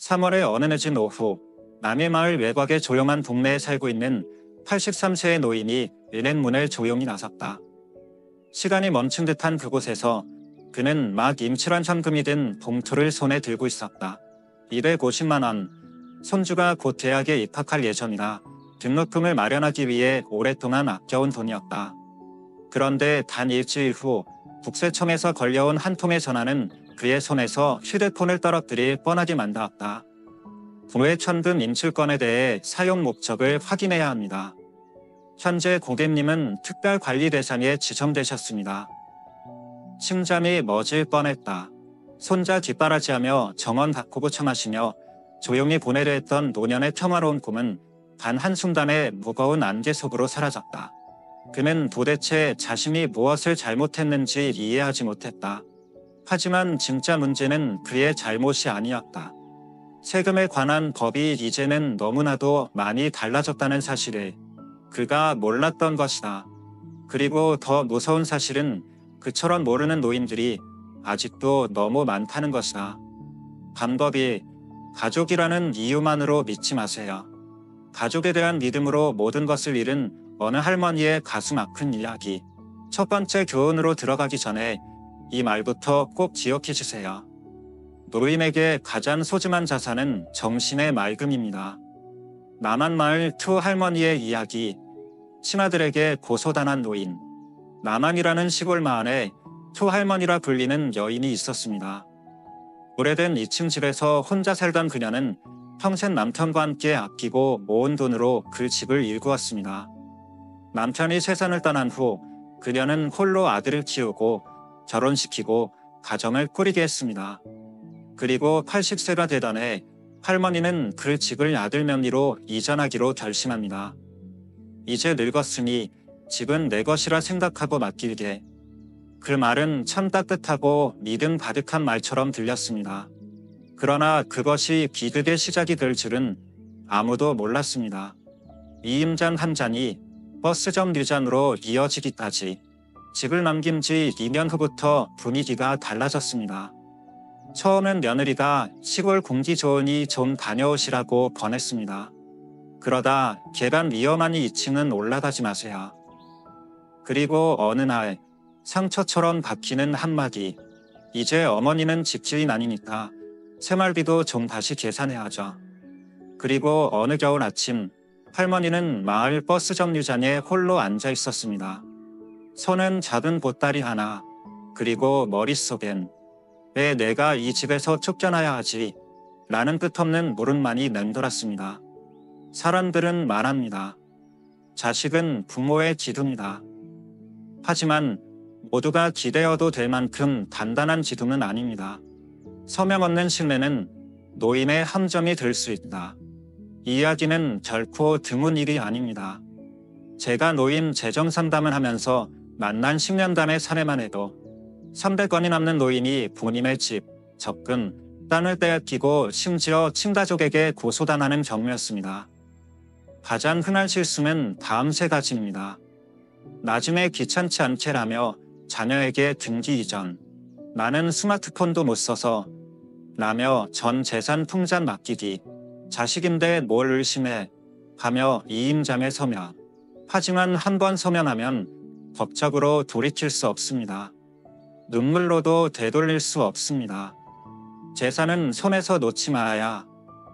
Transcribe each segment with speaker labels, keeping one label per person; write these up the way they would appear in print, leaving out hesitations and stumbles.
Speaker 1: 3월의 어느 늦은 오후, 남해마을 외곽의 조용한 동네에 살고 있는 83세의 노인이 은행 문을 조용히 나섰다. 시간이 멈춘 듯한 그곳에서 그는 막 임출한 현금이 든 봉투를 손에 들고 있었다. 250만 원. 손주가 곧 대학에 입학할 예정이라 등록금을 마련하기 위해 오랫동안 아껴온 돈이었다. 그런데 단 일주일 후 국세청에서 걸려온 한 통의 전화는 그의 손에서 휴대폰을 떨어뜨릴 뻔하게 만들었다. 부의 현금 인출건에 대해 사용 목적을 확인해야 합니다. 현재 고객님은 특별관리 대상에 지정되셨습니다. 심장이 멎을 뻔했다. 손자 뒷바라지하며 정원 바꾸고 청하시며 조용히 보내려 했던 노년의 평화로운 꿈은 단 한순간에 무거운 안개 속으로 사라졌다. 그는 도대체 자신이 무엇을 잘못했는지 이해하지 못했다. 하지만 진짜 문제는 그의 잘못이 아니었다. 세금에 관한 법이 이제는 너무나도 많이 달라졌다는 사실을 그가 몰랐던 것이다. 그리고 더 무서운 사실은 그처럼 모르는 노인들이 아직도 너무 많다는 것이다. 방법이 가족이라는 이유만으로 믿지 마세요. 가족에 대한 믿음으로 모든 것을 잃은 어느 할머니의 가슴 아픈 이야기. 첫 번째 교훈으로 들어가기 전에 이 말부터 꼭 기억해 주세요. 노인에게 가장 소중한 자산은 정신의 맑음입니다. 남한마을 투 할머니의 이야기. 신하들에게 고소당한 노인. 남한이라는 시골 마을에 투 할머니라 불리는 여인이 있었습니다. 오래된 2층 집에서 혼자 살던 그녀는 평생 남편과 함께 아끼고 모은 돈으로 그 집을 일구었습니다. 남편이 세상을 떠난 후 그녀는 홀로 아들을 키우고 결혼시키고 가정을 꾸리게 했습니다. 그리고 80세가 되던 해 할머니는 그 집을 아들 명의로 이전하기로 결심합니다. 이제 늙었으니 집은 내 것이라 생각하고 맡길게. 그 말은 참 따뜻하고 믿음 가득한 말처럼 들렸습니다. 그러나 그것이 비극의 시작이 될 줄은 아무도 몰랐습니다. 이임장 한 잔이 버스점 류잔으로 이어지기까지 집을 남긴 지 2년 후부터 분위기가 달라졌습니다. 처음엔 며느리가 시골 공기 좋으니 좀 다녀오시라고 권했습니다. 그러다 계단 위험하니 2층은 올라가지 마세요. 그리고 어느 날 상처처럼 박히는 한마디. 이제 어머니는 집주인 아니니까 생활비도 좀 다시 계산해야죠. 그리고 어느 겨울 아침 할머니는 마을 버스 정류장에 홀로 앉아 있었습니다. 손은 작은 보따리 하나, 그리고 머릿속엔 왜 내가 이 집에서 쫓겨나야 하지? 라는 끝없는 물음만이 맴돌았습니다. 사람들은 말합니다. 자식은 부모의 기둥이다. 하지만 모두가 기대어도 될 만큼 단단한 기둥은 아닙니다. 서명 없는 신뢰는 노인의 함정이 될 수 있다. 이 이야기는 결코 드문 일이 아닙니다. 제가 노인 재정 상담을 하면서 만난 10년간의 사례만 해도 300건이 넘는 노인이 본인의 집, 적금, 땅을 빼앗기고 심지어 친가족에게 고소당하는 경우였습니다. 가장 흔한 실수는 다음 세 가지입니다. 나중에 귀찮지 않게라며 자녀에게 등기 이전. 나는 스마트폰도 못 써서 라며 전 재산 통장 맡기기. 자식인데 뭘 의심해 하며 이임장에 서면. 하지만 한 번 서면하면 법적으로 돌이킬 수 없습니다. 눈물로도 되돌릴 수 없습니다. 재산은 손에서 놓지 말아야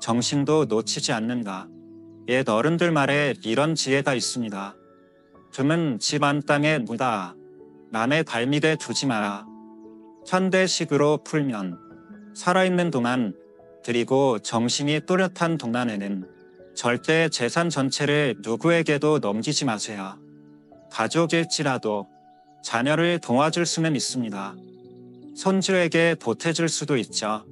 Speaker 1: 정신도 놓치지 않는다. 옛 어른들 말에 이런 지혜가 있습니다. 금은 집 안 땅에 묻아 남의 발밑에 두지 마라. 현대식으로 풀면 살아있는 동안 그리고 정신이 또렷한 동안에는 절대 재산 전체를 누구에게도 넘기지 마세요. 가족일지라도 자녀를 도와줄 수는 있습니다. 손주에게 보태줄 수도 있죠.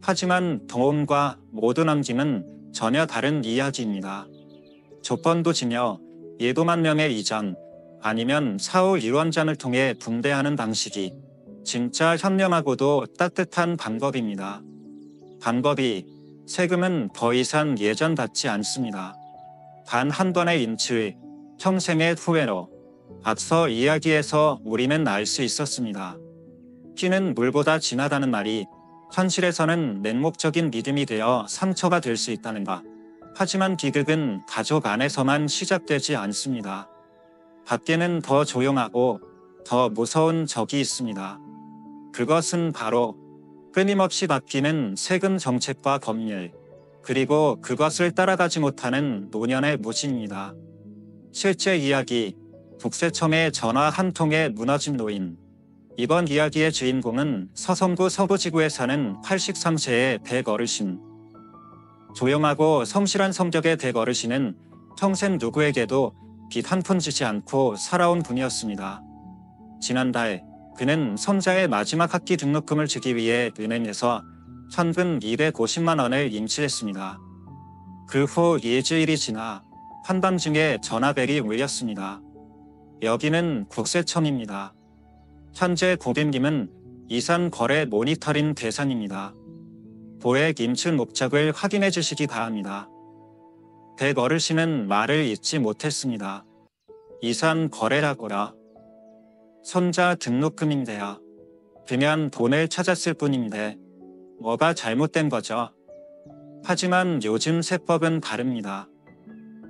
Speaker 1: 하지만 도움과 모두 남김은 전혀 다른 이야기입니다. 조건도 지며 예도만 명의 이전 아니면 사후 유언장을 통해 분배하는 방식이 진짜 현명하고도 따뜻한 방법입니다. 방법이 세금은 더 이상 예전 같지 않습니다. 단 한 번의 인출, 평생의 후회로 앞서 이야기에서 우리는 알 수 있었습니다. 피는 물보다 진하다는 말이 현실에서는 맹목적인 믿음이 되어 상처가 될 수 있다는가. 하지만 비극은 가족 안에서만 시작되지 않습니다. 밖에는 더 조용하고 더 무서운 적이 있습니다. 그것은 바로 끊임없이 바뀌는 세금 정책과 법률, 그리고 그것을 따라가지 못하는 노년의 무진입니다. 실제 이야기, 국세청의 전화 한 통에 무너진 노인. 이번 이야기의 주인공은 서성구 서부지구에 사는 83세의 댁어르신. 조용하고 성실한 성격의 댁어르신은 평생 누구에게도 빚 한 푼 지지 않고 살아온 분이었습니다. 지난달 그는 손자의 마지막 학기 등록금을 주기 위해 은행에서 현금 250만 원을 임치했습니다. 그 후 일주일이 지나 한밤중에 전화벨이 울렸습니다. 여기는 국세청입니다. 현재 고객님은 이산 거래 모니터링 대상입니다. 고액 임출 목적을 확인해 주시기 바랍니다. 댁 어르신은 말을 잇지 못했습니다. 이산 거래라고라. 손자 등록금인데요. 그냥 돈을 찾았을 뿐인데 뭐가 잘못된 거죠? 하지만 요즘 세법은 다릅니다.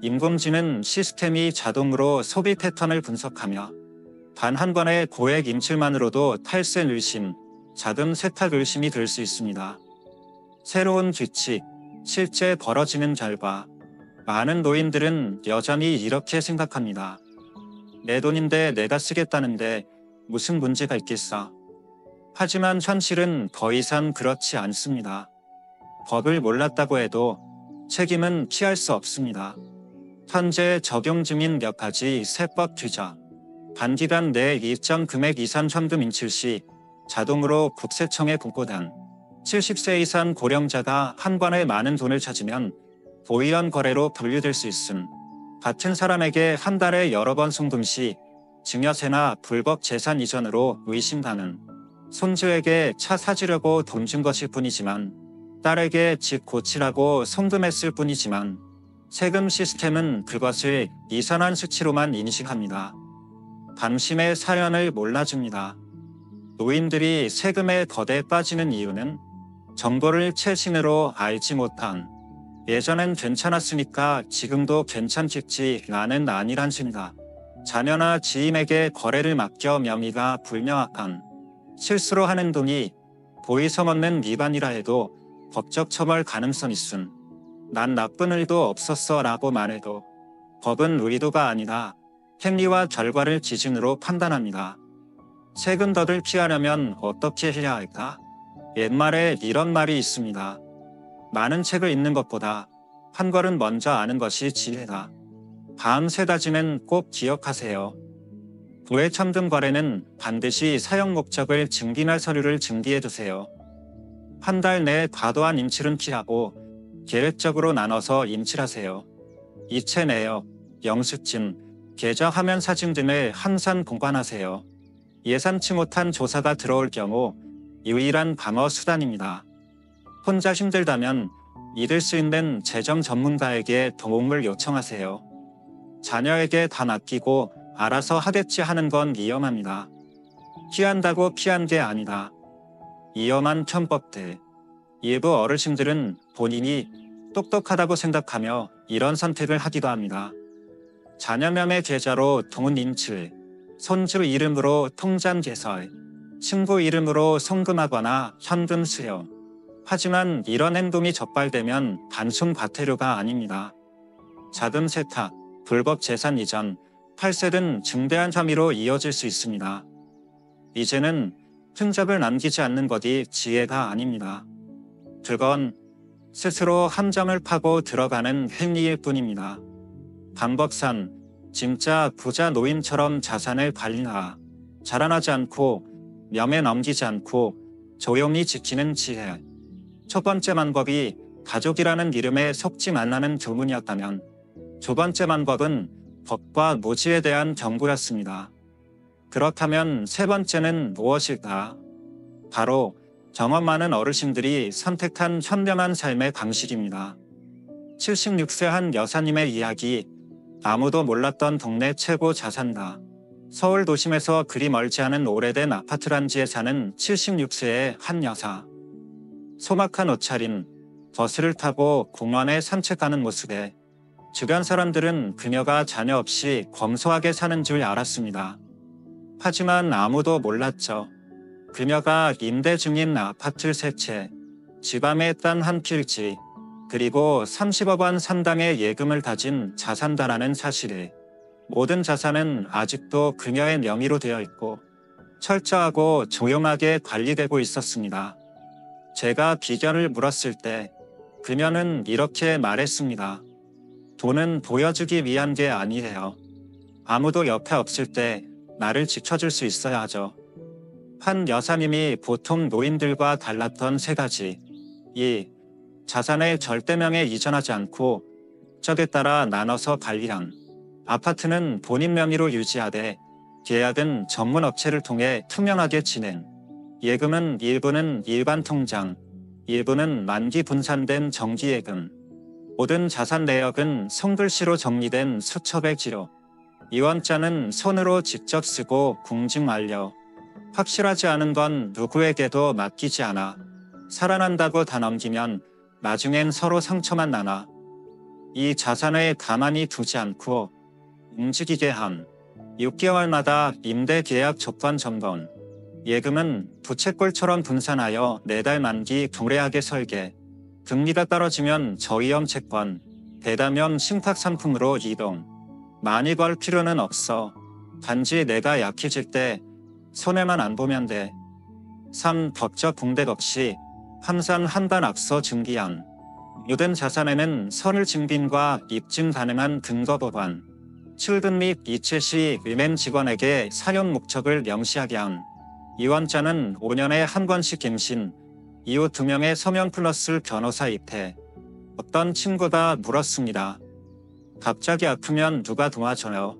Speaker 1: 인공지능 시스템이 자동으로 소비 패턴을 분석하며 단 한 번의 고액 임출만으로도 탈세 의심, 자금 세탁 의심이 될 수 있습니다. 새로운 규칙, 실제 벌어지는 결과 많은 노인들은 여전히 이렇게 생각합니다. 내 돈인데 내가 쓰겠다는데 무슨 문제가 있겠어. 하지만 현실은 더 이상 그렇지 않습니다. 법을 몰랐다고 해도 책임은 피할 수 없습니다. 현재 적용 중인 몇 가지 세법 규정. 단기간 내 일정 금액 이상 현금 인출 시 자동으로 국세청에 공고단. 70세 이상 고령자가 한 번에 많은 돈을 찾으면 고의원 거래로 분류될 수 있음. 같은 사람에게 한 달에 여러 번 송금 시 증여세나 불법 재산 이전으로 의심받는. 손주에게 차 사주려고 돈 준 것일 뿐이지만 딸에게 집 고치라고 송금했을 뿐이지만 세금 시스템은 그것을 이상한 수치로만 인식합니다. 당신의 사연을 몰라줍니다. 노인들이 세금에 거대에 빠지는 이유는 정보를 최신으로 알지 못한 예전엔 괜찮았으니까 지금도 괜찮겠지라는 아니란식이다. 자녀나 지인에게 거래를 맡겨 명의가 불명확한 실수로 하는 돈이 고의성없는 위반이라 해도 법적 처벌 가능성 있음. 난 나쁜 의도 없었어 라고 말해도 법은 의도가 아니라 행위와 결과를 기준으로 판단합니다. 세금 덫을 피하려면 어떻게 해야 할까? 옛말에 이런 말이 있습니다. 많은 책을 읽는 것보다 한 걸음 먼저 아는 것이 지혜다. 다음 세 가지는 꼭 기억하세요. 고액 현금 거래는 반드시 사용 목적을 증빙할 서류를 준비해두세요. 한 달 내에 과도한 임출은 피하고 계획적으로 나눠서 임출하세요. 이체 내역, 영수증, 계좌 화면 사진 등을 항상 보관하세요. 예상치 못한 조사가 들어올 경우 유일한 방어 수단입니다. 혼자 힘들다면 믿을 수 있는 재정 전문가에게 도움을 요청하세요. 자녀에게 다 맡기고 알아서 하겠지 하는 건 위험합니다. 피한다고 피한 게 아니다. 위험한 편법들. 일부 어르신들은 본인이 똑똑하다고 생각하며 이런 선택을 하기도 합니다. 자녀명의 계좌로 돈 인출, 손주 이름으로 통장 개설, 친구 이름으로 송금하거나 현금 수여. 하지만 이런 행동이 적발되면 단순 과태료가 아닙니다. 자금 세탁, 불법 재산 이전, 탈세 등 중대한 혐의로 이어질 수 있습니다. 이제는 흔적을 남기지 않는 것이 지혜가 아닙니다. 그건 스스로 함정을 파고 들어가는 행위일 뿐입니다. 방법상 진짜 부자 노인처럼 자산을 관리하라. 자랑하지 않고 명예 넘기지 않고 조용히 지키는 지혜. 첫 번째 방법이 가족이라는 이름에 속지 말라는 교문이었다면 두 번째 방법은 법과 무지에 대한 경고였습니다. 그렇다면 세 번째는 무엇일까? 바로 경험 많은 어르신들이 선택한 현명한 삶의 방식입니다. 76세 한 여사님의 이야기. 아무도 몰랐던 동네 최고 자산가. 서울 도심에서 그리 멀지 않은 오래된 아파트 단지에 사는 76세의 한 여사. 소막한 옷차림, 버스를 타고 공원에 산책하는 모습에 주변 사람들은 그녀가 자녀 없이 검소하게 사는 줄 알았습니다. 하지만 아무도 몰랐죠. 그녀가 임대 중인 아파트 3채, 집안의 땅 한 필지, 그리고 30억 원 상당의 예금을 다진 자산가라는 사실에 모든 자산은 아직도 그녀의 명의로 되어 있고 철저하고 조용하게 관리되고 있었습니다. 제가 비결을 물었을 때 그녀는 이렇게 말했습니다. 돈은 보여주기 위한 게 아니에요. 아무도 옆에 없을 때 나를 지켜줄 수 있어야 하죠. 한 여사님이 보통 노인들과 달랐던 3가지. 2. 자산의 절대명에 이전하지 않고 적에 따라 나눠서 관리함. 아파트는 본인 명의로 유지하되 계약은 전문 업체를 통해 투명하게 진행. 예금은 일부는 일반 통장, 일부는 만기 분산된 정기예금. 모든 자산 내역은 손글씨로 정리된 수첩에 기록. 이원자는 손으로 직접 쓰고 공증 완료. 확실하지 않은 건 누구에게도 맡기지 않아. 살아난다고 다 넘기면 나중엔 서로 상처만 나나. 이 자산을 가만히 두지 않고 움직이게 함. 6개월마다 임대 계약 조건 점검. 예금은 부채꼴처럼 분산하여 4달 만기 도래하게 설계. 금리가 떨어지면 저위험 채권, 대다면 신탁 상품으로 이동. 많이 걸 필요는 없어. 단지 내가 약해질 때 손해만 안 보면 돼. 3. 법적 공백 없이 함산 한단 악서 증기함. 모든 자산에는 선을 증빙과 입증 가능한 근거 보관. 출금 및 이체 시 은행 직원에게 사용 목적을 명시하게 함. 이원자는 5년에 한 번씩 갱신. 이후 2명의 서명 플러스 변호사 입회. 어떤 친구가 물었습니다. 갑자기 아프면 누가 도와줘요?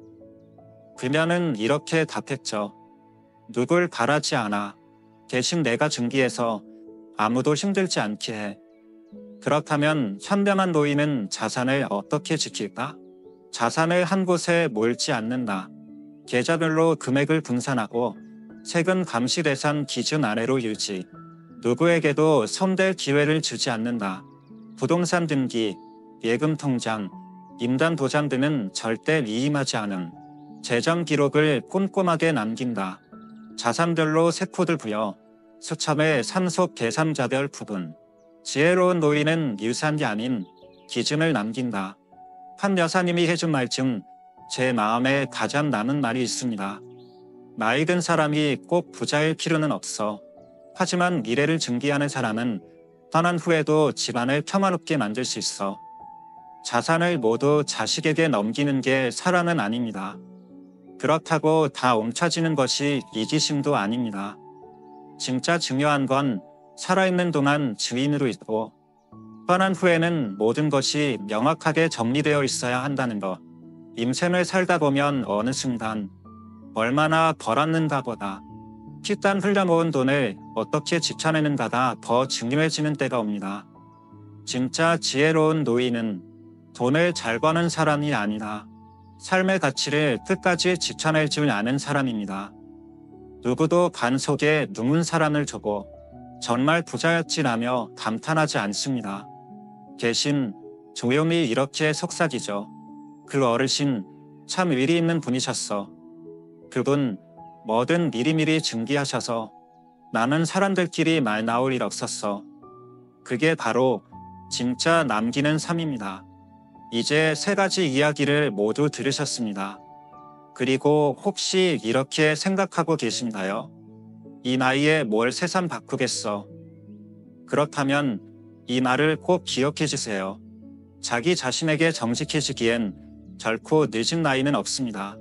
Speaker 1: 그녀는 이렇게 답했죠. 누굴 바라지 않아. 대신 내가 증기해서 아무도 힘들지 않게 해. 그렇다면 현명한 노인은 자산을 어떻게 지킬까? 자산을 한 곳에 몰지 않는다. 계좌별로 금액을 분산하고 세금 감시대상 기준 아래로 유지. 누구에게도 손댈 기회를 주지 않는다. 부동산 등기, 예금 통장, 임단 도장 등은 절대 위임하지 않음. 재정 기록을 꼼꼼하게 남긴다. 자산별로 세코드 부여, 수첩에 산속 계산자별 부분. 지혜로운 노인은 유산이 아닌 기준을 남긴다. 한 여사님이 해준 말 중 제 마음에 가장 남은 말이 있습니다. 나이 든 사람이 꼭 부자일 필요는 없어. 하지만 미래를 증기하는 사람은 떠난 후에도 집안을 평화롭게 만들 수 있어. 자산을 모두 자식에게 넘기는 게 사랑은 아닙니다. 그렇다고 다 옮쳐지는 것이 이기심도 아닙니다. 진짜 중요한 건 살아있는 동안 주인으로 있고 떠난 후에는 모든 것이 명확하게 정리되어 있어야 한다는 것. 인생을 살다 보면 어느 순간 얼마나 벌었는가 보다 피땀 흘려 모은 돈을 어떻게 지켜내는가가 더 중요해지는 때가 옵니다. 진짜 지혜로운 노인은 돈을 잘 버는 사람이 아니라 삶의 가치를 끝까지 지켜낼 줄 아는 사람입니다. 누구도 반 속에 누문 사람을 두고 정말 부자였지라며 감탄하지 않습니다. 대신 조용히 이렇게 속삭이죠. 그 어르신 참 의리 있는 분이셨어. 그분 뭐든 미리미리 증기하셔서 나는 사람들끼리 말 나올 일 없었어. 그게 바로 진짜 남기는 삶입니다. 이제 3가지 이야기를 모두 들으셨습니다. 그리고 혹시 이렇게 생각하고 계신가요? 이 나이에 뭘 세상 바꾸겠어. 그렇다면 이 말을 꼭 기억해 주세요. 자기 자신에게 정직해지기엔 결코 늦은 나이는 없습니다.